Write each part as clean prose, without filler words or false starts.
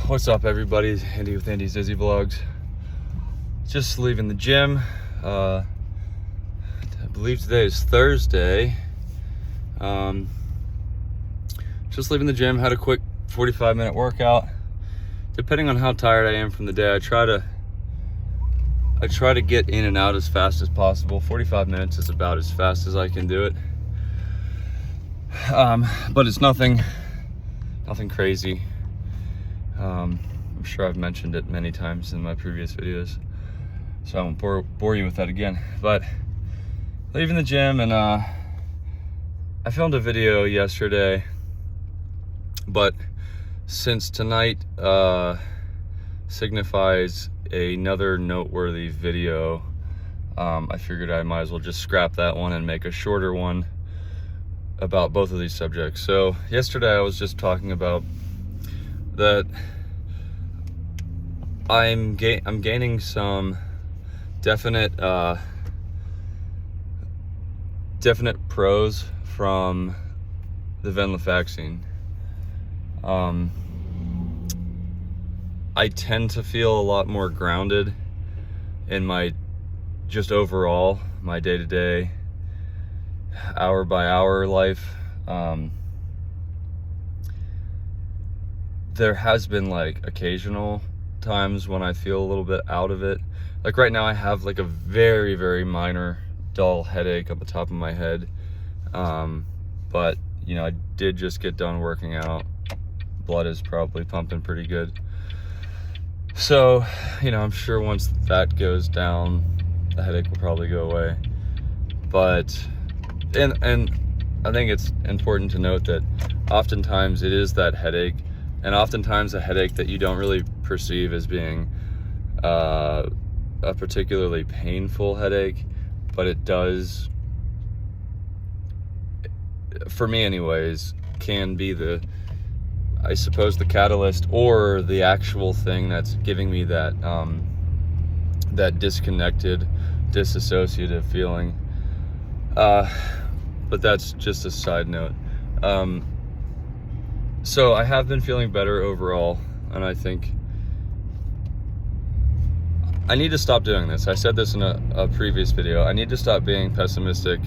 What's up, everybody? Andy with Andy's Dizzy Vlogs. Just leaving the gym. I believe today is Thursday. Just leaving the gym. Had a quick 45-minute workout. Depending on how tired I am from the day, I try to get in and out as fast as possible. 45 minutes is about as fast as I can do it. But it's nothing crazy. I'm sure I've mentioned it many times in my previous videos, so I won't bore you with that again. But leaving the gym, and I filmed a video yesterday, but since tonight signifies another noteworthy video, I figured I might as well just scrap that one and make a shorter one about both of these subjects. So yesterday I was just talking about that I'm gaining some definite pros from the venlafaxine. I tend to feel a lot more grounded in my just overall my day-to-day, hour by hour life. There has been like occasional times when I feel a little bit out of it. Like right now I have like a very, very minor dull headache up the top of my head. But you know, I did just get done working out. Blood is probably pumping pretty good. So, you know, I'm sure once that goes down, the headache will probably go away. But, and I think it's important to note that oftentimes it is that headache, and oftentimes a headache that you don't really perceive as being a particularly painful headache, but it does, for me anyways, can be the, I suppose, the catalyst or the actual thing that's giving me that that disconnected, disassociative feeling. But that's just a side note. So I have been feeling better overall, and I think I need to stop doing this. I said this in a previous video. I need to stop being pessimistic,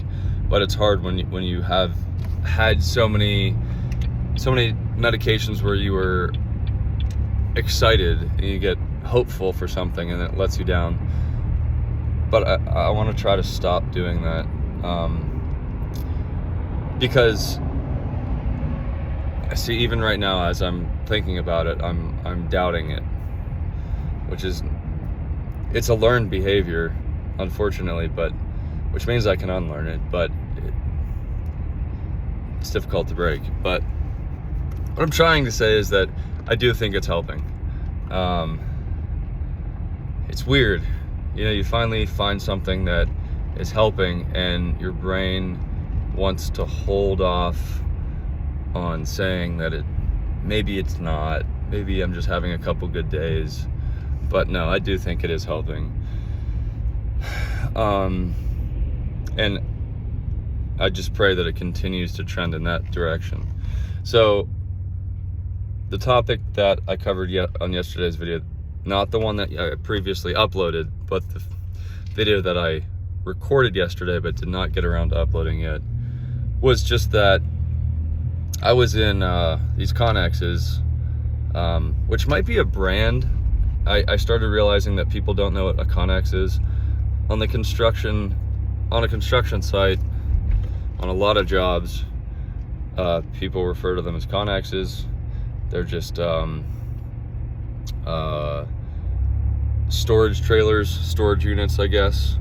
but it's hard when you have had so many medications where you were excited and you get hopeful for something and it lets you down. But I want to try to stop doing that, because I see even right now as I'm thinking about it, I'm doubting it, it's a learned behavior, unfortunately, but which means I can unlearn it, but it's difficult to break. But what I'm trying to say is that I do think it's helping. It's weird, you know, you finally find something that is helping and your brain wants to hold off on saying that maybe it's not, maybe I'm just having a couple good days. But no, I do think it is helping. And I just pray that it continues to trend in that direction. So the topic that I covered on yesterday's video, not the one that I previously uploaded, but the video that I recorded yesterday but did not get around to uploading yet, was just that I was in these Connexes, which might be a brand. I started realizing that people don't know what a Connex is. On a construction site, on a lot of jobs, people refer to them as Connexes. They're just storage trailers, storage units, I guess.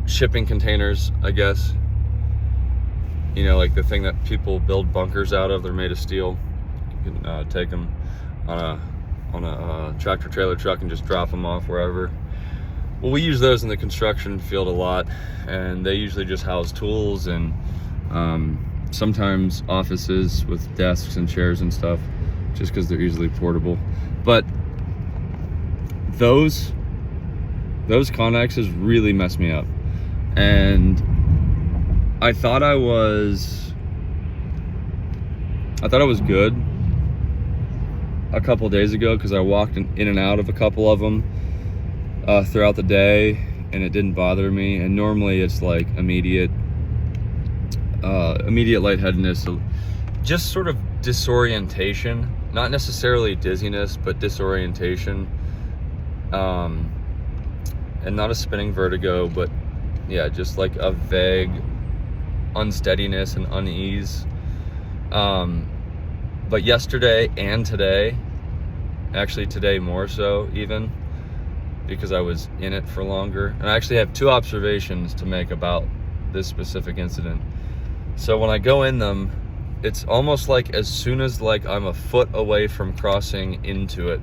Shipping containers, I guess. You know, like the thing that people build bunkers out of. They're made of steel. You can take them on a tractor trailer truck and just drop them off wherever. Well, we use those in the construction field a lot, and they usually just house tools and sometimes offices with desks and chairs and stuff, just because they're easily portable. But those Connexes really mess me up, and I thought I was good, a couple days ago because I walked in and out of a couple of them throughout the day, and it didn't bother me. And normally it's like immediate lightheadedness, just sort of disorientation, not necessarily dizziness, but disorientation, and not a spinning vertigo, but yeah, just like a vague unsteadiness and unease. But yesterday and today, actually today more so even, because I was in it for longer. And I actually have 2 observations to make about this specific incident. So when I go in them, it's almost like as soon as like I'm a foot away from crossing into it,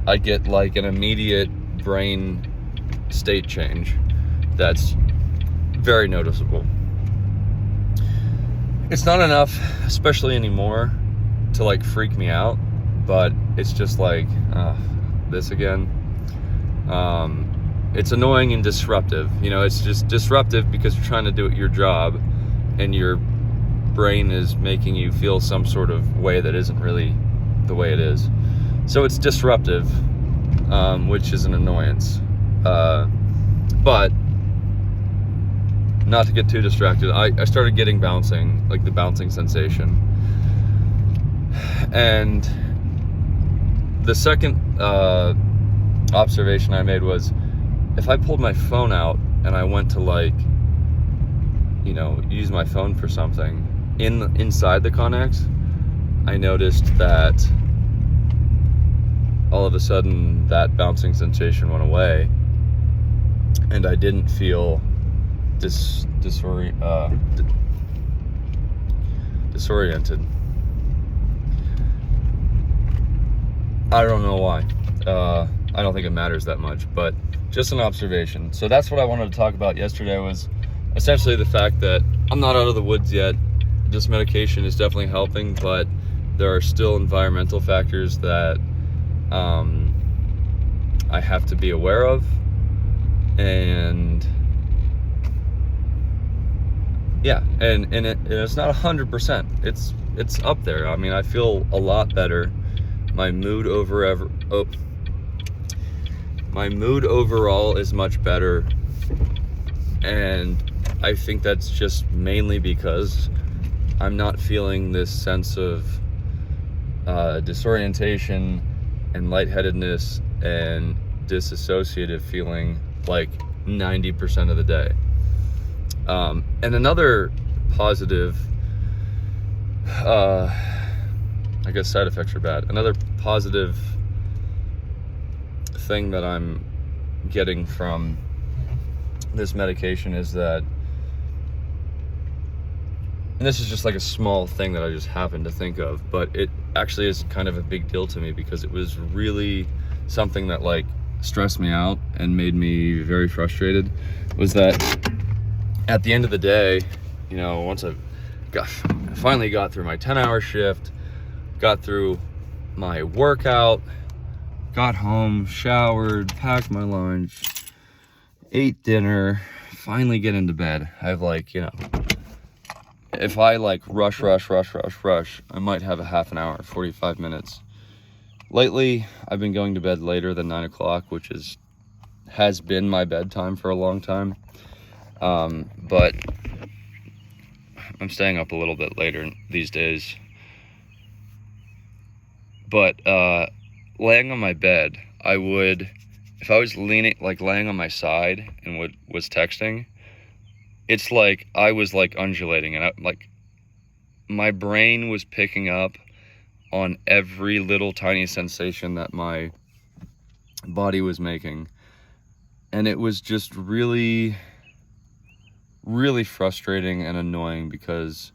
I get like an immediate brain state change that's very noticeable. It's not enough, especially anymore, to like freak me out, but it's just like, this again. It's annoying and disruptive. You know, it's just disruptive because you're trying to do your job and your brain is making you feel some sort of way that isn't really the way it is. So it's disruptive, which is an annoyance. But not to get too distracted, I started getting bouncing, like the bouncing sensation. And the second observation I made was, if I pulled my phone out and I went to like, you know, use my phone for something inside the Connex, I noticed that all of a sudden that bouncing sensation went away, and I didn't feel disoriented. I don't know why. I don't think it matters that much, but just an observation. So that's what I wanted to talk about yesterday, was essentially the fact that I'm not out of the woods yet. This medication is definitely helping, but there are still environmental factors that I have to be aware of. And yeah, and it's not 100%. It's up there. I mean, I feel a lot better. My mood overall is much better, and I think that's just mainly because I'm not feeling this sense of disorientation and lightheadedness and disassociative feeling like 90% of the day. And another positive, I guess side effects are bad. Another positive thing that I'm getting from this medication is that, and this is just like a small thing that I just happened to think of, but it actually is kind of a big deal to me because it was really something that like stressed me out and made me very frustrated, was that at the end of the day, you know, once I finally got through my 10-hour shift, got through my workout, got home, showered, packed my lunch, ate dinner, finally get into bed. I've like, you know, if I like rush, I might have a half an hour, 45 minutes. Lately, I've been going to bed later than 9 o'clock, which has been my bedtime for a long time. But I'm staying up a little bit later these days. But laying on my bed, I would, if I was laying on my side and was texting, it's like I was like undulating, and my brain was picking up on every little tiny sensation that my body was making. And it was just really, really frustrating and annoying because,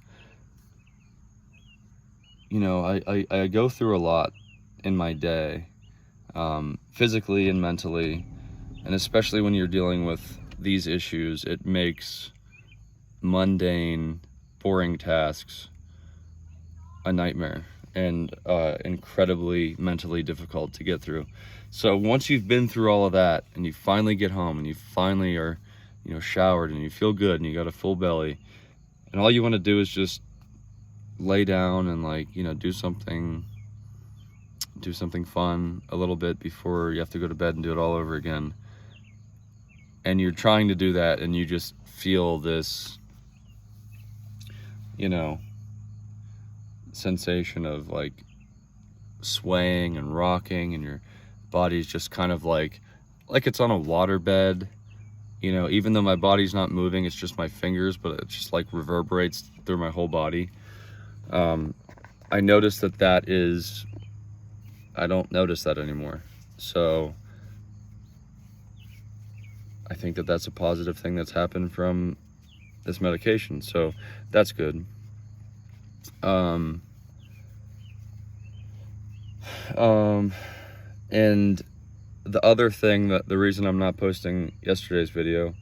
you know, I go through a lot in my day, physically and mentally, and especially when you're dealing with these issues, it makes mundane, boring tasks a nightmare and incredibly mentally difficult to get through. So once you've been through all of that and you finally get home and you finally are, you know, showered and you feel good and you got a full belly, and all you want to do is just lay down and like, you know, do something fun a little bit before you have to go to bed and do it all over again. And you're trying to do that and you just feel this, you know, sensation of like swaying and rocking, and your body's just kind of like it's on a water bed, you know, even though my body's not moving, it's just my fingers, but it just like reverberates through my whole body. I noticed that is, I don't notice that anymore. So I think that's a positive thing that's happened from this medication. So that's good. And the other thing, that the reason I'm not posting yesterday's video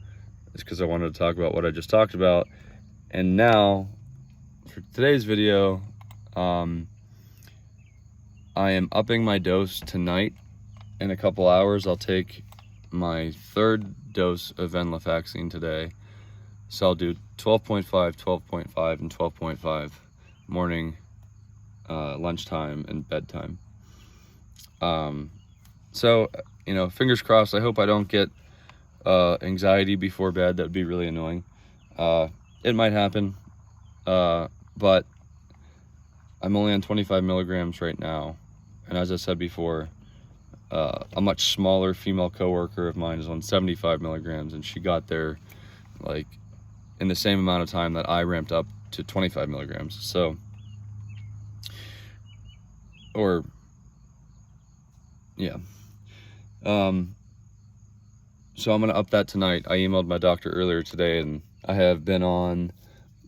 is because I wanted to talk about what I just talked about. And now for today's video, I am upping my dose tonight. In a couple hours, I'll take my third dose of venlafaxine today. So I'll do 12.5, 12.5, and 12.5 morning, lunchtime, and bedtime. So, you know, fingers crossed. I hope I don't get anxiety before bed. That would be really annoying. It might happen, but I'm only on 25 milligrams right now. And as I said before, a much smaller female coworker of mine is on 75 milligrams, and she got there like in the same amount of time that I ramped up to 25 milligrams. So, or yeah. So I'm gonna up that tonight. I emailed my doctor earlier today, and I have been on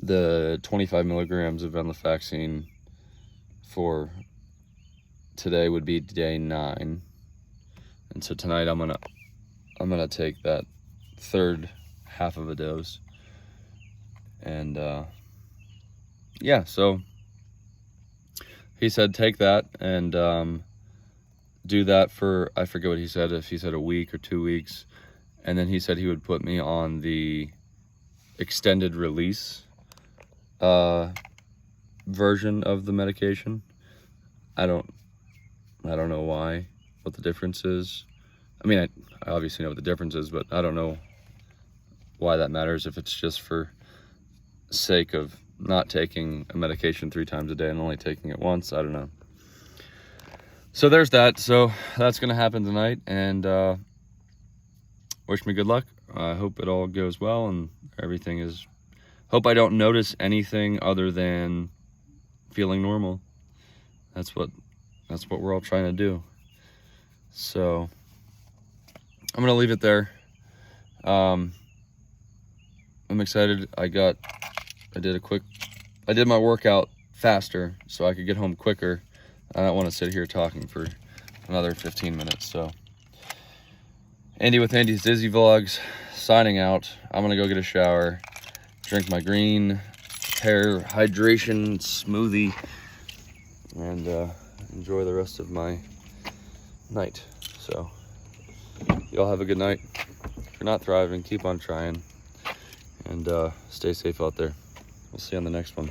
the 25 milligrams of venlafaxine for today would be day 9. And so tonight I'm gonna take that third half of a dose. And yeah, so he said take that and do that for, I forget what he said, if he said a week or 2 weeks. And then he said he would put me on the extended release version of the medication. I don't know why, what the difference is. I mean, I obviously know what the difference is, but I don't know why that matters, if it's just for sake of not taking a medication 3 times a day and only taking it once. I don't know. So there's that. So that's gonna happen tonight, and wish me good luck. I hope it all goes well and everything is, hope I don't notice anything other than feeling normal. That's what we're all trying to do. So I'm gonna leave it there. I'm excited. I did my workout faster so I could get home quicker. I don't want to sit here talking for another 15 minutes. So Andy with Andy's Dizzy Vlogs signing out. I'm gonna go get a shower, drink my green pear hydration smoothie, and enjoy the rest of my night. So y'all have a good night. If you're not thriving, keep on trying, and stay safe out there. We'll see you on the next one.